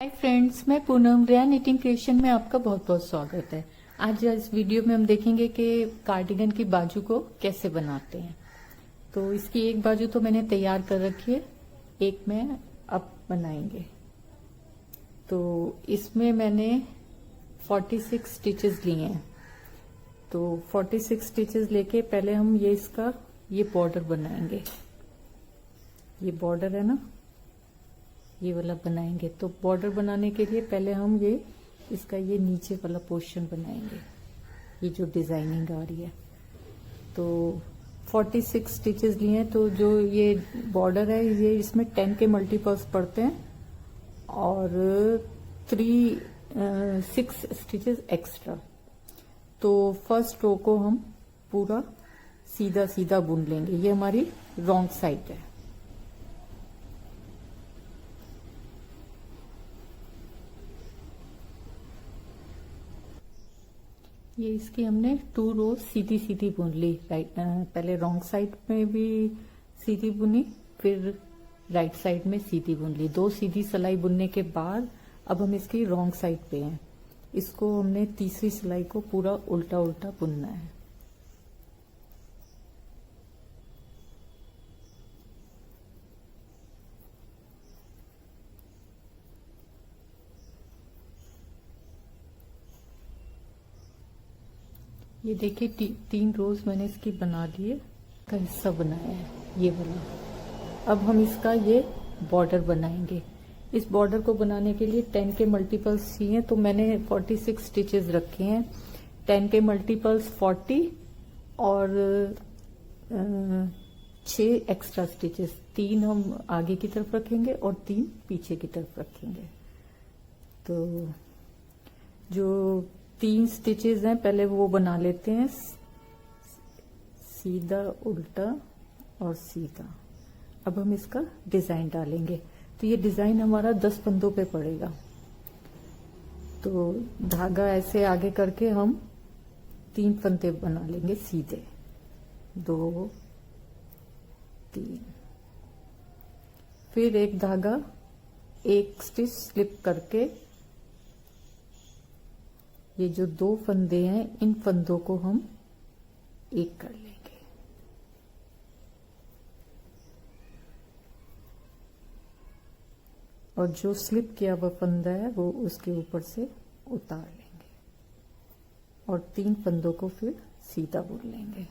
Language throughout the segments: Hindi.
हाय फ्रेंड्स, मैं पूनम रिया निटिंग क्रिएशन में आपका बहुत बहुत स्वागत है। आज इस वीडियो में हम देखेंगे कि कार्डिगन की बाजू को कैसे बनाते हैं। तो इसकी एक बाजू तो मैंने तैयार कर रखी है, एक में अब बनाएंगे। तो इसमें मैंने 46 स्टिचेस लिए हैं। तो 46 स्टिचेस लेके पहले हम ये बॉर्डर बनाएंगे। ये बॉर्डर है ना, ये वाला बनाएंगे। तो बॉर्डर बनाने के लिए पहले हम इसका ये नीचे वाला पोर्शन बनाएंगे, ये जो डिजाइनिंग आ रही है। तो 46 स्टिचेस लिए हैं। तो जो ये बॉर्डर है, ये इसमें 10 के मल्टीपल्स पड़ते हैं और 6 स्टिचेस एक्स्ट्रा। तो फर्स्ट रो को हम पूरा सीधा सीधा बुन लेंगे। ये हमारी रॉन्ग साइड है। ये इसकी हमने 2 रो सीधी सीधी बुन ली। पहले रॉन्ग साइड में भी सीधी बुनी, फिर राइट साइड में सीधी बुन ली। 2 सीधी सिलाई बुनने के बाद अब हम इसकी रॉन्ग साइड पे हैं। इसको हमने तीसरी सिलाई को पूरा उल्टा उल्टा बुनना है। ये देखिए 3 रोज मैंने इसकी बना लिए, का हिस्सा बनाया है ये वाला। अब हम इसका ये बॉर्डर बनाएंगे। इस बॉर्डर को बनाने के लिए 10 के मल्टीपल्स चाहिए। तो मैंने 46 स्टिचेस रखे हैं। 10 के मल्टीपल्स 40 और 6 एक्स्ट्रा स्टिचेस। 3 हम आगे की तरफ रखेंगे और 3 पीछे की तरफ रखेंगे। तो जो 3 स्टिचेस हैं पहले वो बना लेते हैं, सीधा उल्टा और सीधा। अब हम इसका डिजाइन डालेंगे। तो ये डिजाइन हमारा 10 फंदों पे पड़ेगा। तो धागा ऐसे आगे करके हम 3 फंदे बना लेंगे सीधे, 2 3। फिर एक धागा, एक स्टिच स्लिप करके ये जो 2 फंदे हैं, इन फंदों को हम एक कर लेंगे। और जो स्लिप किया हुआ फंदा है वो उसके ऊपर से उतार लेंगे और 3 फंदों को फिर सीधा बुन लेंगे।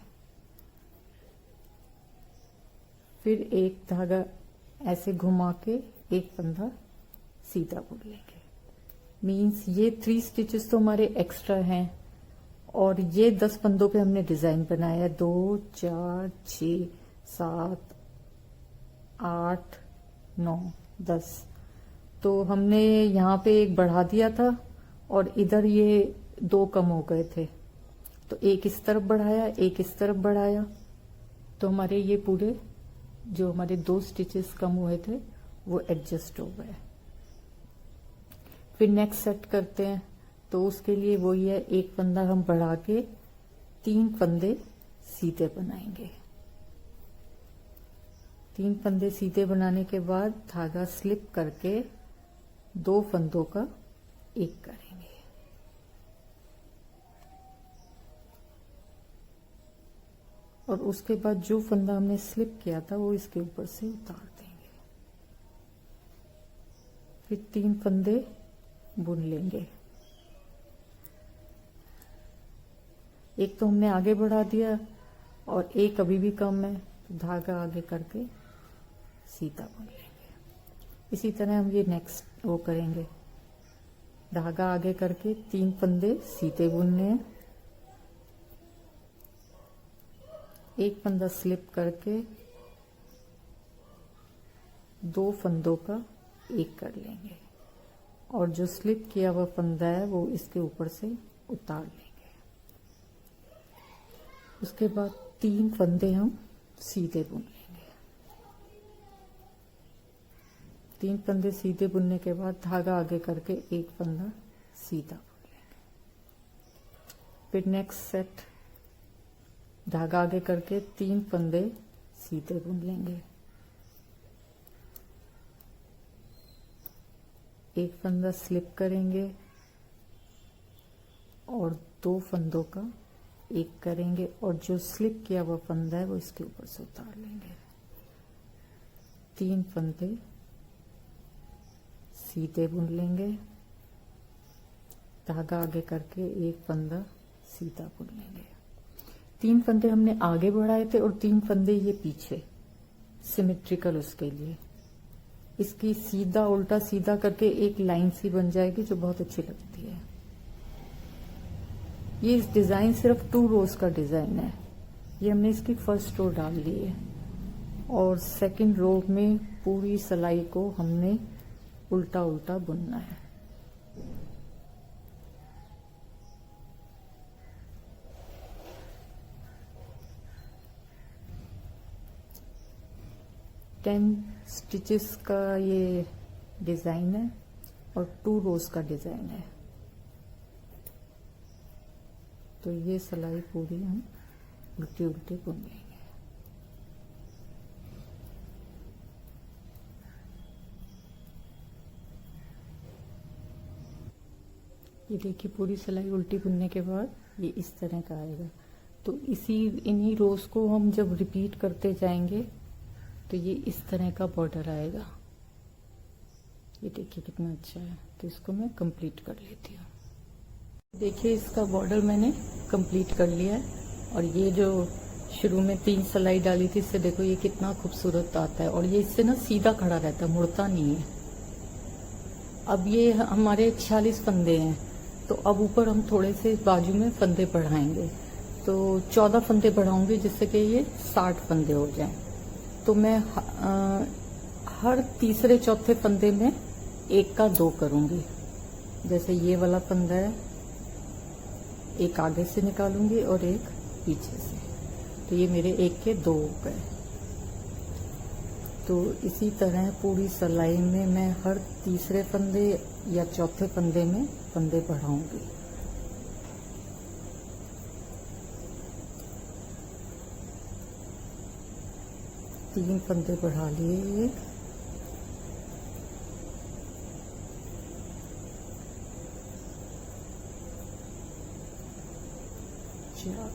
फिर एक धागा ऐसे घुमा के एक फंदा सीधा बुन लेंगे। मीन्स ये 3 स्टिचेस तो हमारे एक्स्ट्रा हैं और ये 10 फंदों पे हमने डिजाइन बनाया। 2 4 6 7 8 9 10। तो हमने यहाँ पे एक बढ़ा दिया था और इधर ये 2 कम हो गए थे। तो एक इस तरफ बढ़ाया, एक इस तरफ बढ़ाया। तो हमारे ये पूरे जो हमारे 2 स्टिचेस कम हुए थे वो एडजस्ट हो गए। फिर नेक्स्ट सेट करते हैं। तो उसके लिए वही है, एक फंदा हम बढ़ा के 3 फंदे सीधे बनाएंगे। 3 फंदे सीधे बनाने के बाद धागा स्लिप करके 2 फंदों का एक करेंगे। और उसके बाद जो फंदा हमने स्लिप किया था वो इसके ऊपर से उतार देंगे। फिर 3 फंदे बुन लेंगे। एक तो हमने आगे बढ़ा दिया और एक अभी भी कम है, तो धागा आगे करके सीधा बुन लेंगे। इसी तरह हम ये नेक्स्ट वो करेंगे। धागा आगे करके 3 फंदे सीधे बुनने हैं। एक फंदा स्लिप करके 2 फंदों का एक कर लेंगे और जो स्लिप किया हुआ फंदा है वो इसके ऊपर से उतार लेंगे। उसके बाद 3 फंदे हम सीधे बुन लेंगे। 3 फंदे सीधे बुनने के बाद धागा आगे करके एक फंदा सीधा बुन लेंगे। फिर नेक्स्ट सेट, धागा आगे करके 3 फंदे सीधे बुन लेंगे। एक फंदा स्लिप करेंगे और 2 फंदों का एक करेंगे और जो स्लिप किया हुआ फंदा है वो इसके ऊपर से उतार लेंगे। 3 फंदे सीधे बुन लेंगे, धागा आगे करके एक फंदा सीधा बुन लेंगे। 3 फंदे हमने आगे बढ़ाए थे और 3 फंदे ये पीछे, सिमेट्रिकल उसके लिए। इसकी सीधा उल्टा सीधा करके एक लाइन सी बन जाएगी जो बहुत अच्छी लगती है। ये इस डिजाइन सिर्फ 2 रोज का डिजाइन है। ये हमने इसकी फर्स्ट रो डाल ली है और सेकंड रो में पूरी सिलाई को हमने उल्टा उल्टा बुनना है। टेन स्टिचेस का ये डिजाइन है और 2 रोज का डिजाइन है। तो ये सिलाई पूरी हम उल्टी उल्टी बुन लेंगे। ये देखिए पूरी सिलाई उल्टी बुनने के बाद ये इस तरह का आएगा। तो इन्हीं रोज को हम जब रिपीट करते जाएंगे तो ये इस तरह का बॉर्डर आएगा। ये देखिए कितना अच्छा है। तो इसको मैं कंप्लीट कर लेती हूँ। देखिए इसका बॉर्डर मैंने कंप्लीट कर लिया है और ये जो शुरू में 3 सिलाई डाली थी इससे देखो ये कितना खूबसूरत आता है और ये इससे ना सीधा खड़ा रहता है, मुड़ता नहीं है। अब ये हमारे 46 फंदे हैं तो अब ऊपर हम थोड़े से बाजू में फंदे बढ़ाएंगे। तो 14 फंदे बढ़ाऊंगी जिससे कि ये 60 फंदे हो जाएं। तो मैं हर तीसरे चौथे फंदे में 1 का 2 करूंगी। जैसे ये वाला फंदा है, एक आगे से निकालूंगी और एक पीछे से। तो ये मेरे 1 के 2 हो गए। तो इसी तरह पूरी सिलाई में मैं हर तीसरे फंदे या चौथे फंदे में फंदे बढ़ाऊंगी। तीन फंदे बढ़ा लिए। चार,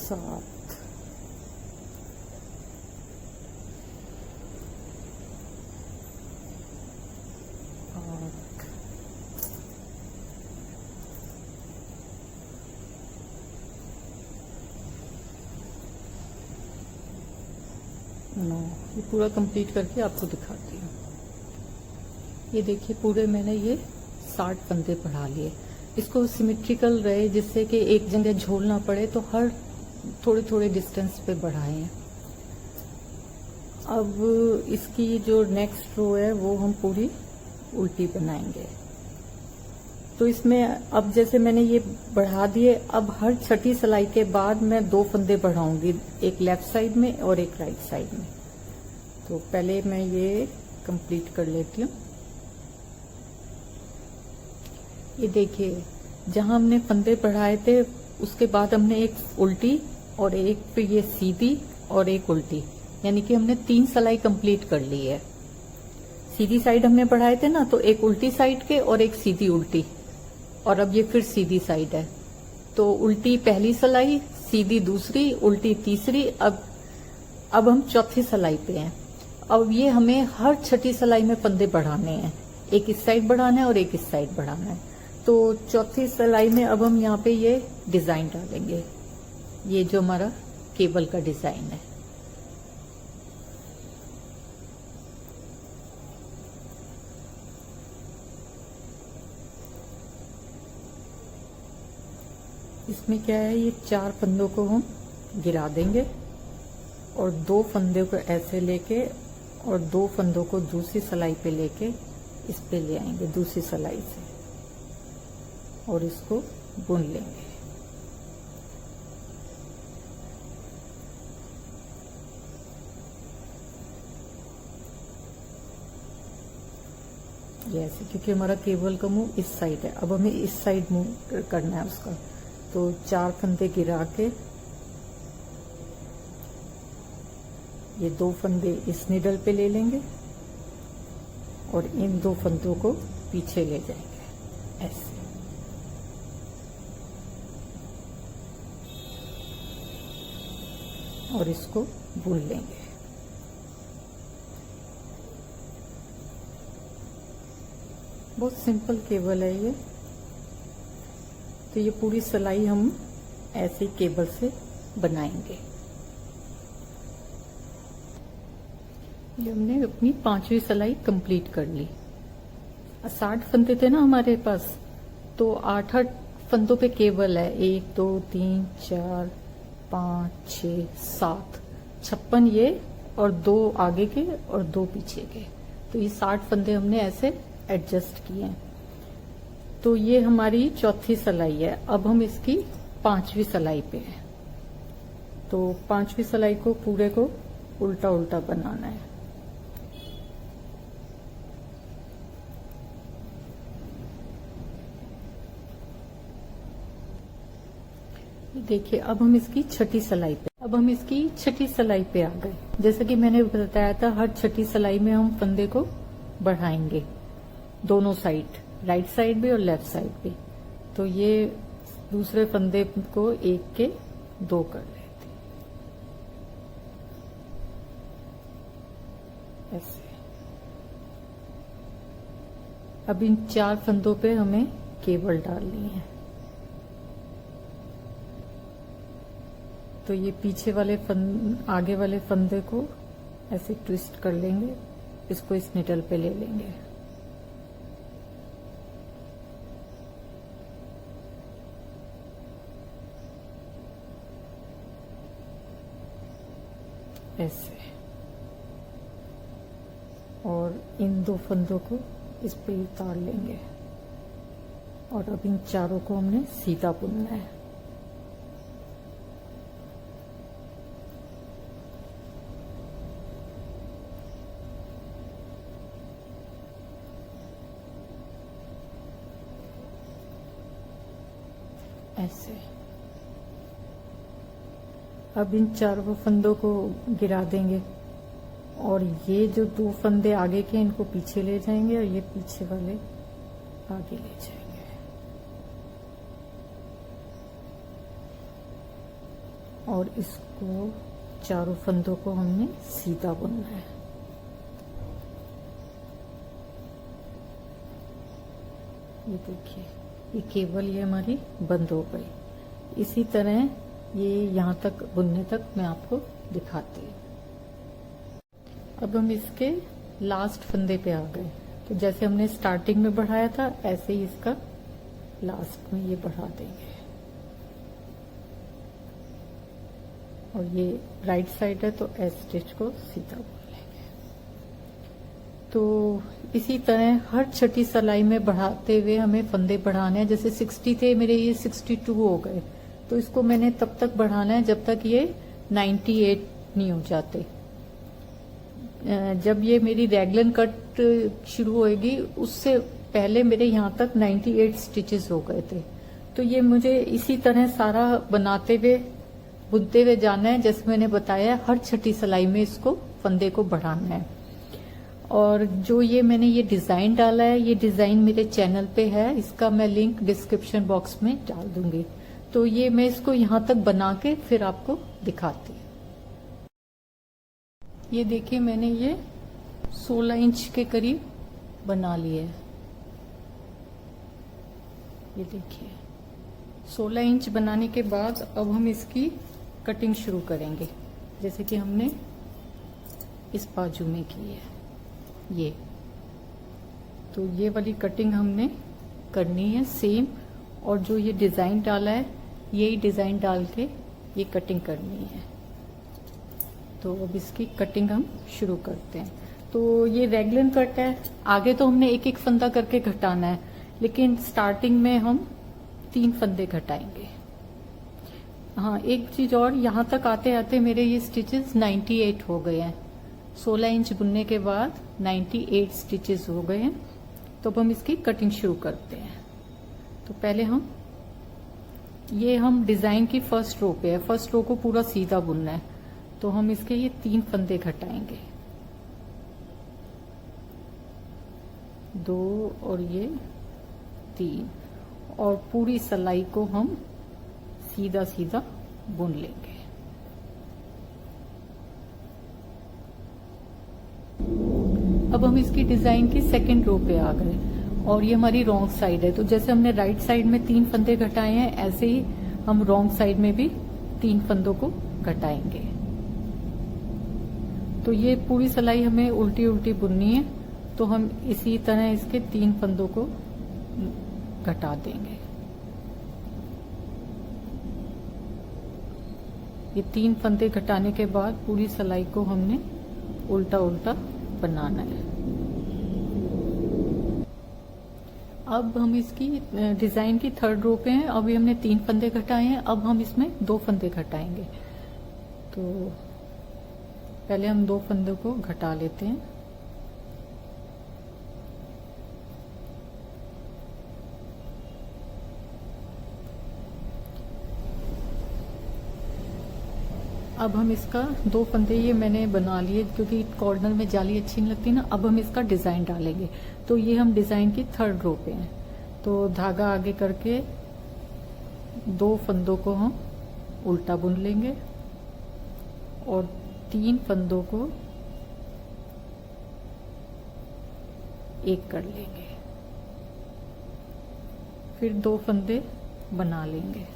सात, आठ, 9। ये पूरा कंप्लीट करके आपको दिखाती हूँ। ये देखिए पूरे मैंने ये 60 फंदे बढ़ा लिए। इसको सिमेट्रिकल रहे जिससे कि एक जगह झोल ना पड़े, तो हर थोड़े थोड़े डिस्टेंस पे बढ़ाएं। अब इसकी जो नेक्स्ट रो है वो हम पूरी उल्टी बनाएंगे। तो इसमें अब जैसे मैंने ये बढ़ा दिए, अब हर छठी सिलाई के बाद मैं 2 फंदे बढ़ाऊंगी, एक लेफ्ट साइड में और एक राइट साइड में। तो पहले मैं ये कंप्लीट कर लेती हूँ। ये देखिए जहां हमने फंदे बढ़ाए थे उसके बाद हमने एक उल्टी और एक पे ये सीधी और एक उल्टी, यानी कि हमने 3 सिलाई कंप्लीट कर ली है। सीधी साइड हमने बढ़ाए थे ना, तो एक उल्टी साइड के और एक सीधी उल्टी, और अब ये फिर सीधी साइड है। तो उल्टी पहली सिलाई, सीधी दूसरी, उल्टी तीसरी। अब हम चौथी सिलाई पे हैं। अब ये हमें हर छठी सिलाई में फंदे बढ़ाने हैं, एक इस साइड बढ़ाना है और एक इस साइड बढ़ाना है। तो चौथी सिलाई में अब हम यहाँ पे ये डिजाइन डालेंगे, ये जो हमारा केबल का डिजाइन है। इसमें क्या है, ये 4 फंदों को हम गिरा देंगे और 2 फंदे को ऐसे लेके और 2 फंदों को दूसरी सिलाई पे लेके इस पे ले आएंगे दूसरी सिलाई से और इसको बुन लेंगे। ये ऐसे, क्योंकि हमारा केबल का मुंह इस साइड है, अब हमें इस साइड मुंह करना है उसका। तो 4 फंदे गिरा के ये 2 फंदे इस निडल पे ले लेंगे और इन 2 फंदों को पीछे ले जाएंगे ऐसे। और इसको बुन लेंगे। बहुत सिंपल केबल है ये। तो ये पूरी सिलाई हम ऐसे केबल से बनाएंगे। ये हमने अपनी 5वीं सिलाई कंप्लीट कर ली। 60 फंदे थे ना हमारे पास, तो 8 फंदों पे केबल है। 1 2 3 4 5 6 7 56 ये और 2 आगे के और 2 पीछे के। तो ये 60 फंदे हमने ऐसे एडजस्ट किए हैं। तो ये हमारी 4थी सिलाई है। अब हम इसकी 5वीं सिलाई पे है। तो 5वीं सिलाई को पूरे को उल्टा उल्टा बनाना है। देखिए, अब हम इसकी 6ठी सिलाई पे आ गए। जैसा कि मैंने बताया था, हर 6ठी सिलाई में हम फंदे को बढ़ाएंगे दोनों साइड, राइट साइड भी और लेफ्ट साइड भी। तो ये दूसरे फंदे को 1 के 2 कर लेते ऐसे। अब इन 4 फंदों पे हमें केबल डालनी है। तो ये पीछे वाले आगे वाले फंदे को ऐसे ट्विस्ट कर लेंगे, इसको इस निडल पे ले लेंगे। ऐसे, और इन 2 फंदों को इस पे उतार लेंगे। और अब इन चारों को हमने सीधा बुनना है। ऐसे। अब इन 4 फंदों को गिरा देंगे और ये जो 2 फंदे आगे के इनको पीछे ले जाएंगे और ये पीछे वाले आगे ले जाएंगे। और इसको 4 फंदों को हमने सीधा बुनना है। ये देखिए, ये केबल ये हमारी बंद हो गई। इसी तरह ये यहाँ तक बुनने तक मैं आपको दिखाती हूँ। अब हम इसके लास्ट फंदे पे आ गए। तो जैसे हमने स्टार्टिंग में बढ़ाया था, ऐसे ही इसका लास्ट में ये बढ़ा देंगे। और ये राइट साइड है तो एस स्टिच को सीधा बुन लेंगे। तो इसी तरह हर 6ठी सिलाई में बढ़ाते हुए हमें फंदे बढ़ाने हैं। जैसे 60 थे मेरे, ये 62 हो गए। तो इसको मैंने तब तक बढ़ाना है जब तक ये 98 नहीं हो जाते। जब ये मेरी रैगलन कट शुरू होएगी, उससे पहले मेरे यहाँ तक 98 स्टिचेस हो गए थे। तो ये मुझे इसी तरह सारा बनाते हुए बुनते हुए जाना है। जैसे मैंने बताया, हर 6ठी सिलाई में इसको फंदे को बढ़ाना है। और जो ये मैंने ये डिजाइन डाला है, ये डिजाइन मेरे चैनल पे है, इसका मैं लिंक डिस्क्रिप्शन बॉक्स में डाल दूंगी। तो ये मैं इसको यहाँ तक बना के फिर आपको दिखाती हूँ। ये देखिए, मैंने ये 16 इंच के करीब बना लिए। ये देखिए, 16 इंच बनाने के बाद अब हम इसकी कटिंग शुरू करेंगे। जैसे कि हमने इस बाजू में की है ये, तो ये वाली कटिंग हमने करनी है सेम। और जो ये डिजाइन डाला है, यही डिजाइन डाल के ये कटिंग करनी है। तो अब इसकी कटिंग हम शुरू करते हैं। तो ये रेगलन कट है, आगे तो हमने एक एक फंदा करके घटाना है, लेकिन स्टार्टिंग में हम 3 फंदे घटाएंगे। हाँ, एक चीज और, यहाँ तक आते आते मेरे ये स्टिचेस 98 हो गए हैं। 16 इंच बुनने के बाद 98 स्टिचेस हो गए हैं। तो अब हम इसकी कटिंग शुरू करते हैं। तो पहले हम डिजाइन की फर्स्ट रो पे है, फर्स्ट रो को पूरा सीधा बुनना है। तो हम इसके ये 3 फंदे घटाएंगे, 2 और ये 3, और पूरी सिलाई को हम सीधा सीधा बुन लेंगे। अब हम इसकी डिजाइन की सेकंड रो पे आ गए, और ये हमारी रॉन्ग साइड है। तो जैसे हमने राइट साइड में 3 फंदे घटाए हैं, ऐसे ही हम रॉन्ग साइड में भी 3 फंदों को घटाएंगे। तो ये पूरी सिलाई हमें उल्टी उल्टी बुननी है, तो हम इसी तरह इसके 3 फंदों को घटा देंगे। ये 3 फंदे घटाने के बाद पूरी सिलाई को हमने उल्टा उल्टा बनाना है। अब हम इसकी डिजाइन की थर्ड रो पे हैं। अभी हमने 3 फंदे घटाए हैं, अब हम इसमें 2 फंदे घटाएंगे। तो पहले हम 2 फंदों को घटा लेते हैं। अब हम इसका 2 फंदे ये मैंने बना लिए, क्योंकि कॉर्नर में जाली अच्छी नहीं लगती ना। अब हम इसका डिजाइन डालेंगे। तो ये हम डिजाइन की थर्ड रो पे हैं। तो धागा आगे करके 2 फंदों को हम उल्टा बुन लेंगे, और 3 फंदों को एक कर लेंगे, फिर 2 फंदे बना लेंगे,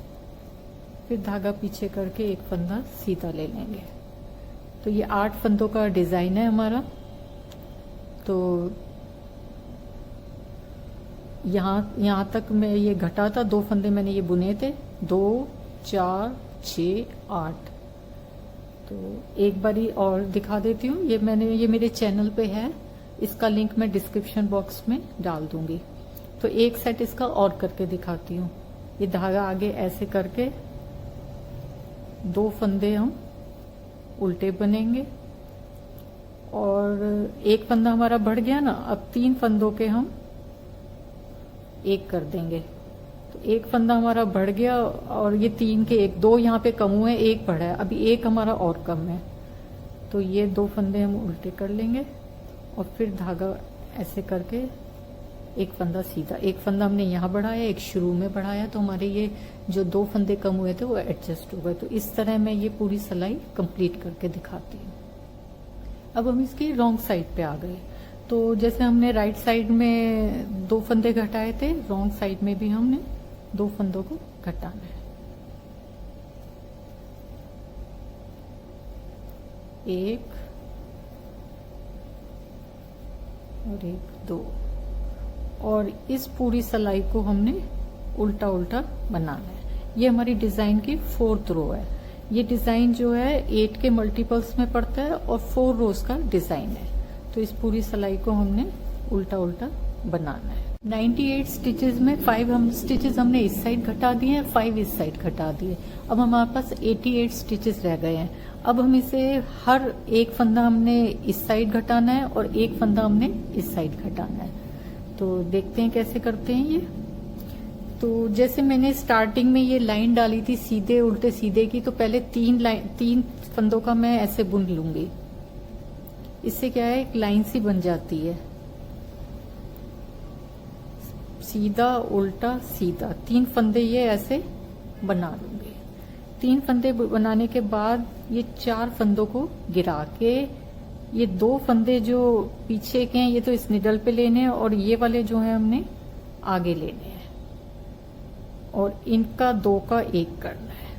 फिर धागा पीछे करके एक फंदा सीधा ले लेंगे। तो ये 8 फंदों का डिजाइन है हमारा। तो यहां तक मैं ये घटा था, 2 फंदे मैंने ये बुने थे, 2 4 6 8। तो एक बारी और दिखा देती हूँ। ये मेरे चैनल पे है, इसका लिंक मैं डिस्क्रिप्शन बॉक्स में डाल दूंगी। तो एक सेट इसका और करके दिखाती हूँ। ये धागा आगे ऐसे करके 2 फंदे हम उल्टे बनेंगे, और एक फंदा हमारा बढ़ गया ना। अब 3 फंदों के हम एक कर देंगे। तो एक फंदा हमारा बढ़ गया, और ये 3 के 1, 2 यहाँ पे कम हुए, 1 बढ़ा है, अभी 1 हमारा और कम है। तो ये 2 फंदे हम उल्टे कर लेंगे, और फिर धागा ऐसे करके एक फंदा सीधा। एक फंदा हमने यहाँ बढ़ाया, एक शुरू में बढ़ाया, तो हमारे ये जो 2 फंदे कम हुए थे वो एडजस्ट हो गए। तो इस तरह मैं ये पूरी सिलाई कंप्लीट करके दिखाती हूँ। अब हम इसकी रॉन्ग साइड पे आ गए। तो जैसे हमने राइट साइड में 2 फंदे घटाए थे, रॉन्ग साइड में भी हमने 2 फंदों को घटाना है। 1 और 1 2, और इस पूरी सिलाई को हमने उल्टा उल्टा बनाना है। ये हमारी डिजाइन की 4th रो है। ये डिजाइन जो है 8 के मल्टीपल्स में पड़ता है, और 4 रोज का डिजाइन है। तो इस पूरी सिलाई को हमने उल्टा उल्टा बनाना है। 98 स्टिचेस में 5 स्टिचेस हमने इस साइड घटा दिए, 5 इस साइड घटा दिए। अब हमारे पास 88 स्टिचेस रह गए हैं। अब हम इसे हर एक फंदा हमने इस साइड घटाना है, और एक फंदा हमने इस साइड घटाना है। तो देखते हैं कैसे करते हैं ये। तो जैसे मैंने स्टार्टिंग में ये लाइन डाली थी सीधे उल्टे सीधे की, तो पहले 3 फंदों का मैं ऐसे बुन लूंगी। इससे क्या है, एक लाइन सी बन जाती है। सीधा उल्टा सीधा 3 फंदे ये ऐसे बना लूंगी। 3 फंदे बनाने के बाद ये 4 फंदों को गिरा के, ये 2 फंदे जो पीछे के हैं ये तो इस निडल पे लेने हैं, और ये वाले जो हैं हमने आगे लेने हैं, और इनका 2 का 1 करना है।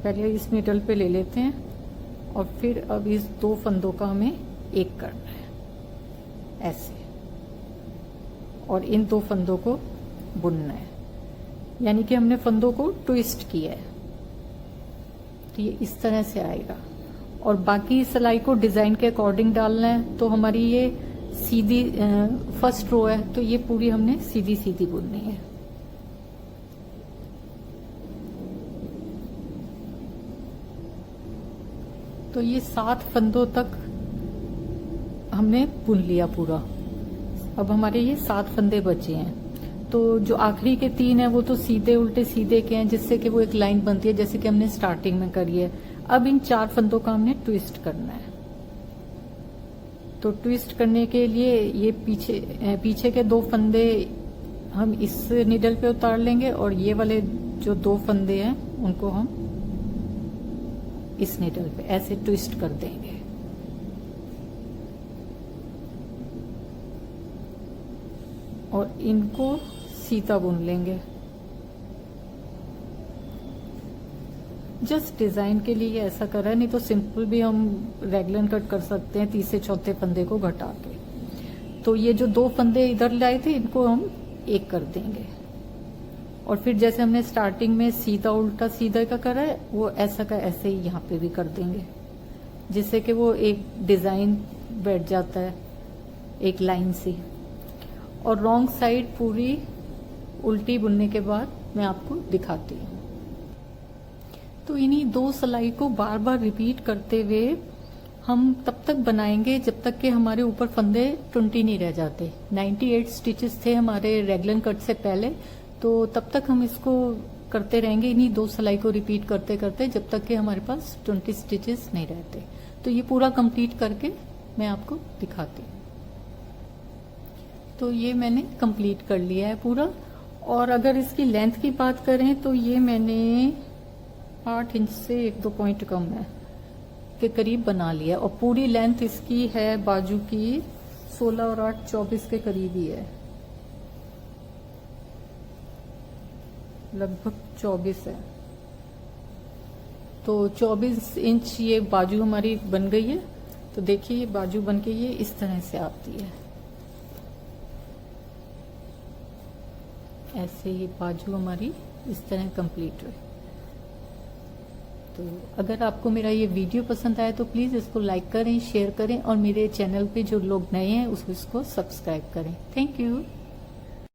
पहले इस निडल पे ले लेते हैं, और फिर अब इस 2 फंदों का हमें 1 करना है ऐसे, और इन 2 फंदों को बुनना है। यानी कि हमने फंदों को ट्विस्ट किया है। तो ये इस तरह से आएगा। और बाकी सिलाई को डिजाइन के अकॉर्डिंग डालना है। तो हमारी ये सीधी फर्स्ट रो है, तो ये पूरी हमने सीधी सीधी बुननी है। तो ये 7 फंदों तक हमने बुन लिया पूरा। अब हमारे ये 7 फंदे बचे हैं। तो जो आखिरी के 3 है वो तो सीधे उल्टे सीधे के हैं, जिससे कि वो एक लाइन बनती है, जैसे कि हमने स्टार्टिंग में करी है। अब इन 4 फंदों का हमने ट्विस्ट करना है। तो ट्विस्ट करने के लिए ये पीछे के 2 फंदे हम इस निडल पे उतार लेंगे, और ये वाले जो 2 फंदे हैं उनको हम इस निडल पे ऐसे ट्विस्ट कर देंगे। और इनको सीधा बुन लेंगे। जस्ट डिजाइन के लिए ऐसा करा है, नहीं तो सिंपल भी हम रेगुलर कट कर सकते हैं 3 से 4 फंदे को घटा के। तो ये जो 2 फंदे इधर लाए थे इनको हम एक कर देंगे। और फिर जैसे हमने स्टार्टिंग में सीधा उल्टा सीधा का करा है, वो ऐसा का ऐसे ही यहाँ पे भी कर देंगे, जिससे कि वो एक डिजाइन बैठ जाता है एक लाइन से। और रॉन्ग साइड पूरी उल्टी बुनने के बाद मैं आपको दिखाती हूँ। तो इन्हीं 2 सिलाई को बार बार रिपीट करते हुए हम तब तक बनाएंगे जब तक कि हमारे ऊपर फंदे 20 नहीं रह जाते। 98 स्टिचेस थे हमारे रेगुलर कट से पहले, तो तब तक हम इसको करते रहेंगे, इन्हीं 2 सिलाई को रिपीट करते करते जब तक कि हमारे पास 20 स्टिचेस नहीं रहते। तो ये पूरा कंप्लीट करके मैं आपको दिखाती हूँ। तो ये मैंने कंप्लीट कर लिया है पूरा। और अगर इसकी लेंथ की बात करें तो ये मैंने 8 इंच से 1-2 पॉइंट कम है के करीब बना लिया। और पूरी लेंथ इसकी है बाजू की 16 और 8 24 के करीब ही है, लगभग 24 है। तो 24 इंच ये बाजू हमारी बन गई है। तो देखिए ये बाजू बन के ये इस तरह से आती है, ऐसे ये बाजू हमारी इस तरह कंप्लीट हुई। तो अगर आपको मेरा ये वीडियो पसंद आए तो प्लीज इसको लाइक करें, शेयर करें, और मेरे चैनल पे जो लोग नए हैं उसको सब्सक्राइब करें। Thank you.